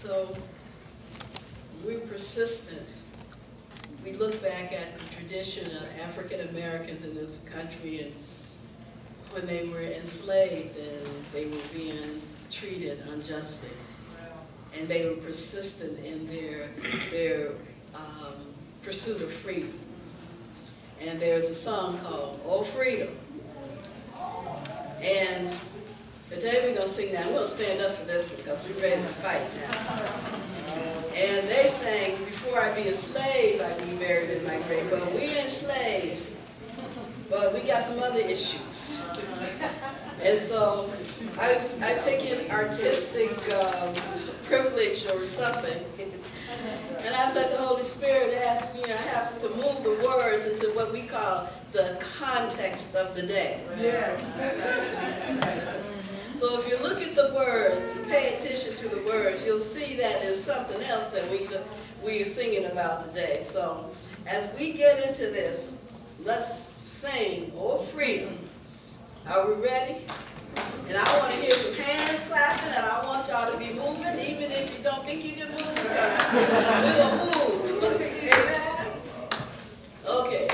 So we're persistent. We look back at the tradition of African Americans in this country, and when they were enslaved and they were being treated unjustly. And they were persistent in their pursuit of freedom. And there's a song called "Oh Freedom." And today we're going to sing that. We're going to stand up for this one because we're ready to fight now. And they sang, "Before I be a slave, I be buried in my grave." Well, we ain't slaves, but we got some other issues. And so I've taken artistic privilege or something, and I've let the Holy Spirit ask me, I have to move the words into what we call the context of the day. Yes. So if you look at the words and pay attention to the words, you'll see that there's something else that we are singing about today. So as we get into this, let's sing "Oh Freedom." Are we ready? And I want to hear some hands clapping, and I want y'all to be moving, even if you don't think you can move, because we'll move. Amen? Okay.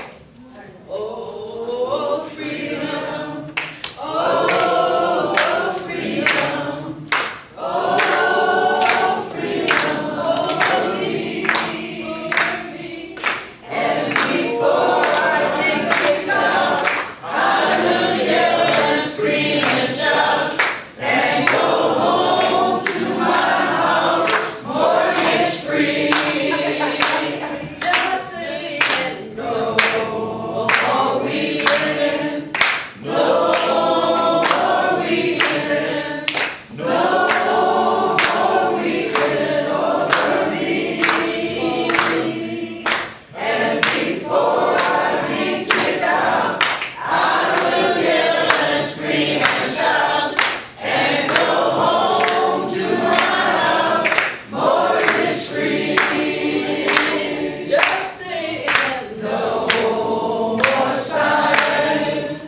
Oh, freedom. Oh, freedom. Oh, freedom over me. And before I get kicked out, I will yell and scream and shout and go home to my house mortgage free. Just saying no more weekend, no more weekend, no more weekend over me. And before I get kicked out, I will yell and scream and shout and go home to my house mortgage free. Just saying no more sighing,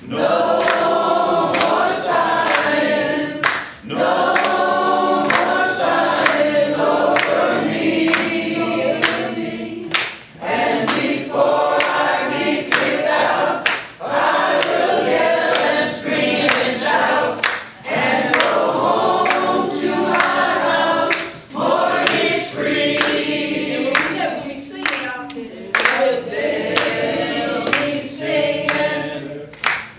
no more sighing, no more sighing over me. And before I get kicked out, I will yell and scream and shout and go home to my house mortgage free. And when we sing out there, they'll be singing,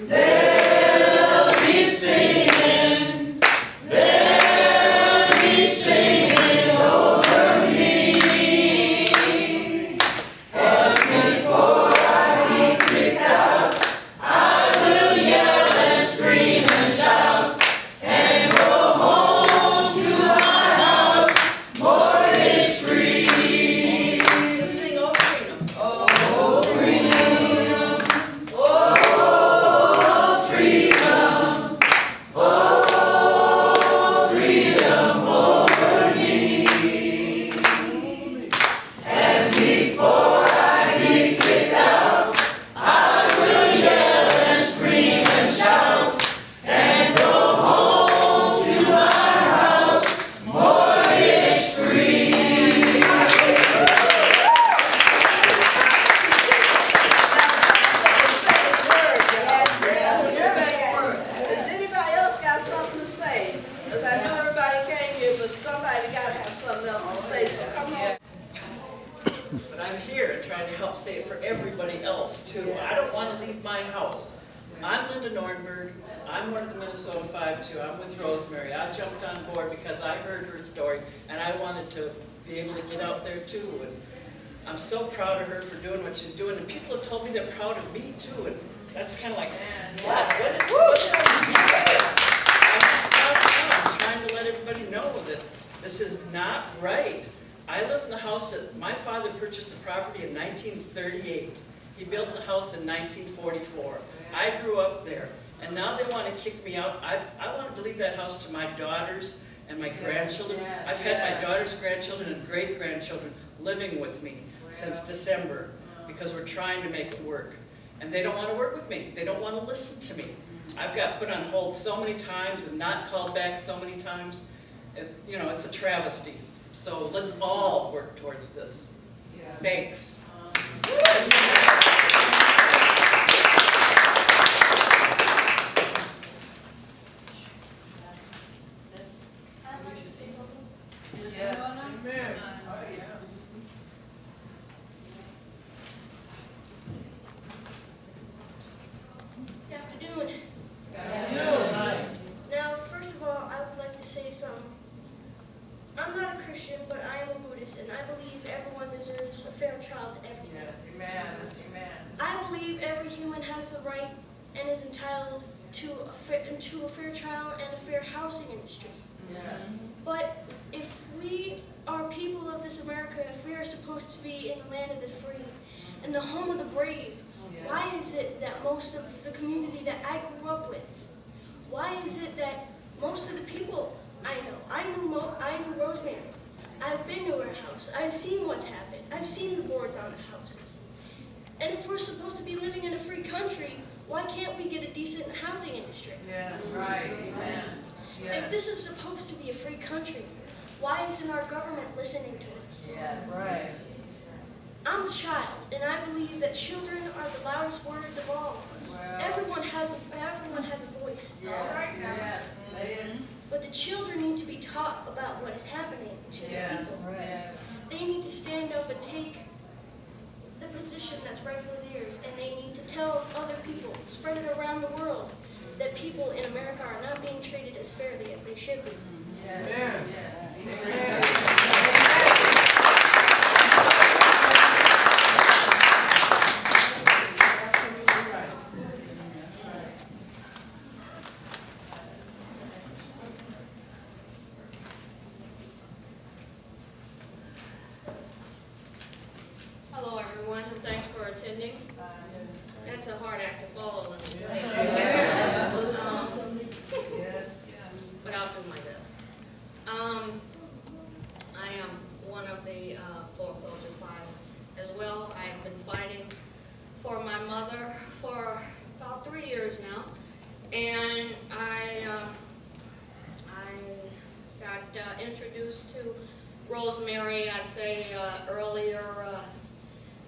they'll be singing, they'll be singing over me. And before I get kicked out, I will yell and scream and shout and go home to my house mortgage free. Let's sing "Oh Freedom." Oh, freedom. Oh, freedom. Oh, freedom over me. And before I get kicked out, I will yell and scream and shout and go home to my house mortgage free. That's a prophetic word. Does anybody else got something to say? Because I know everybody came here, but somebody got to have something else to say, so come on. But I'm here trying to help say it for everybody else, too. I don't want to leave my house. I'm Linda Nordenberg. I'm one of the Minnesota 5 too. I'm with Rosemary. I jumped on board because I heard her story, and I wanted to be able to get out there, too. And I'm so proud of her for doing what she's doing. And people have told me they're proud of me, too. And that's kind of like, what? What did I do? I'm just proud of her. I'm trying to let everybody know that this is not right. I live in the house that my father purchased the property in 1938. He built the house in 1944. I grew up there, and now they want to kick me out. I wanted to leave that house to my daughters and my grandchildren. I've had my daughter's grandchildren and great-grandchildren living with me since December because we're trying to make it work. And they don't want to work with me. They don't want to listen to me. I've got put on hold so many times and not called back so many times. You know, it's a travesty. So let's all work towards this. Thanks. Yes. Amen. Good afternoon. Hi. Now, first of all, I would like to say something. I'm not a Christian, but I am a Buddhist, and I believe everyone deserves a fair trial in everything. Amen. Amen. I believe every human has the right and is entitled to a fair trial and a fair housing industry. Yes. But if we are people of this America, if we are supposed to be in the land of the free, in the home of the brave, why is it that most of the community that I grew up with, why is it that most of the people I knew Rosemary. I've been to her house. I've seen what's happened. I've seen the boards on the houses. And if we're supposed to be living in a free country, why can't we get a decent housing industry? Yeah, right. Amen. If this is supposed to be a free country, why isn't our government listening to us? Yeah, right. I'm a child, and I believe that children are the loudest words of all. Well, Everyone has a voice. Yes. But the children need to be taught about what is happening to the people. Right. They need to stand up and take the position that's rightfully theirs, and they need to tell other people, spread it around the world, that people in America are not being treated as fairly as they should be. Amen. Amen. Hello, everyone, and thanks for attending. That's a hard act to follow. But I'll do my best. I am one of the foreclosure five as well. I have been fighting for my mother for about 3 years now, and I got introduced to Rosemary, I'd say, earlier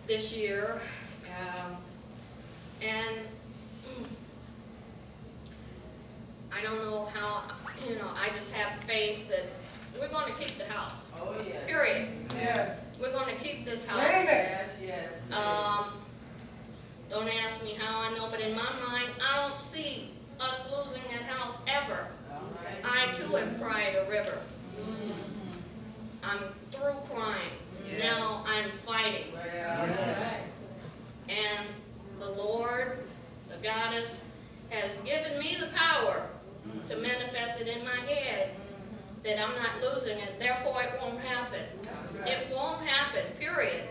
this year, and I don't know how, I just have faith that we're going to keep the house. Oh, yeah. Period. Yes. We're going to keep this house. Yes, yes. Don't ask me how I know, but in my mind, I don't see us losing that house ever. I too have cried a river. I'm through crying. Now I'm fighting. And the Lord, the Goddess, has given me the power to manifest it in my head that I'm not losing it. Therefore, it won't happen. It won't happen, period.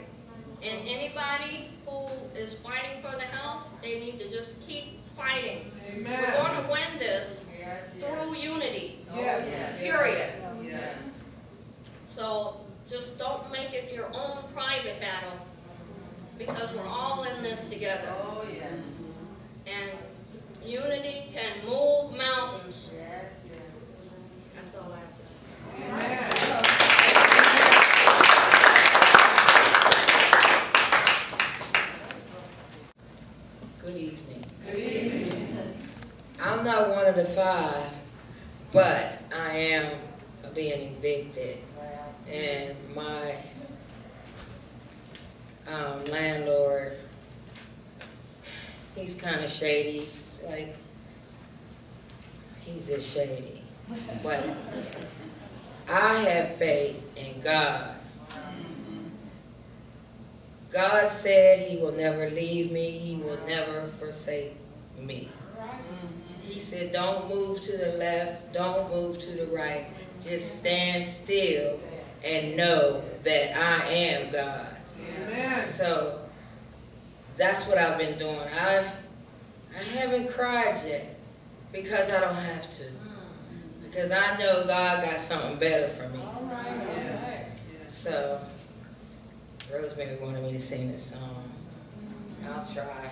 And anybody who is fighting for the house, they need to just keep fighting. Amen. We're going to win this through unity, Yes. period. Yes. So just don't make it your own private battle, because we're all in this together. Oh, yes. And unity can move mountains. Yes, yes. That's all I have to say. Amen. Good evening. Good evening. I'm not one of the five, but I am being evicted. And my landlord, he's kind of shady. He's just shady. But I have faith in God. God said he will never leave me. He will never forsake me. He said, don't move to the left. Don't move to the right. Just stand still and know that I am God. Amen. So that's what I've been doing. I haven't cried yet because I don't have to. Because I know God got something better for me. So Rosemary wanted me to sing this song. I'll try.